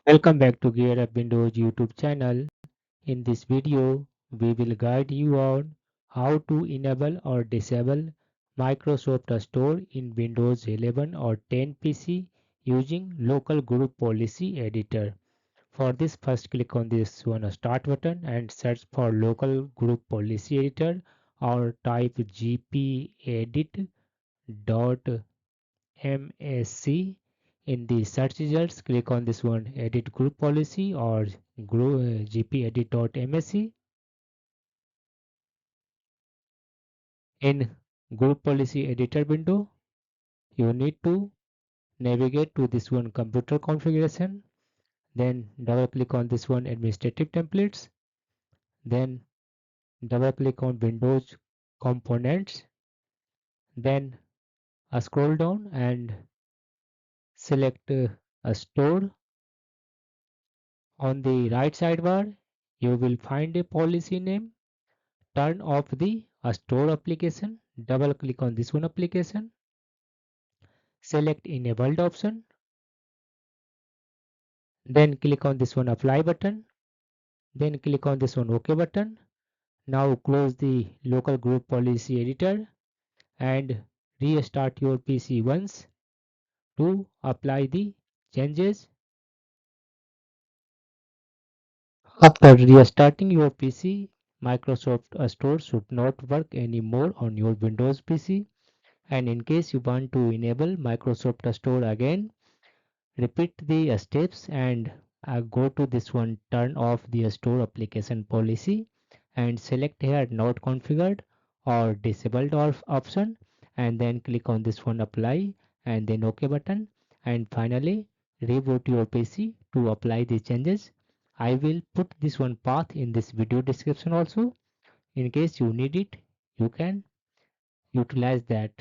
Welcome back to GearUpWindows YouTube channel. In this video, we will guide you on how to enable or disable Microsoft Store in Windows 11 or 10 PC using local group policy editor. For this, first click on this start button and search for local group policy editor or type gpedit.msc in the search results. Click on this edit group policy or gpedit.msc. In group policy editor window, you need to navigate to this computer configuration, then double click on this administrative templates, then double click on Windows components, then scroll down and select a store. On the right sidebar, you will find a policy name. Turn off the store application. Double click on this application. Select enabled option. Then click on this apply button. Then click on this OK button. Now close the local group policy editor and restart your PC once to apply the changes. After restarting your PC, Microsoft Store should not work anymore on your Windows PC. And in case you want to enable Microsoft Store again, repeat the steps and go to this turn off the store application policy and select here not configured or disabled option, and then click on this apply and then OK button, and finally reboot your PC to apply the changes. I will put this path in this video description also. In case you need it, you can utilize that.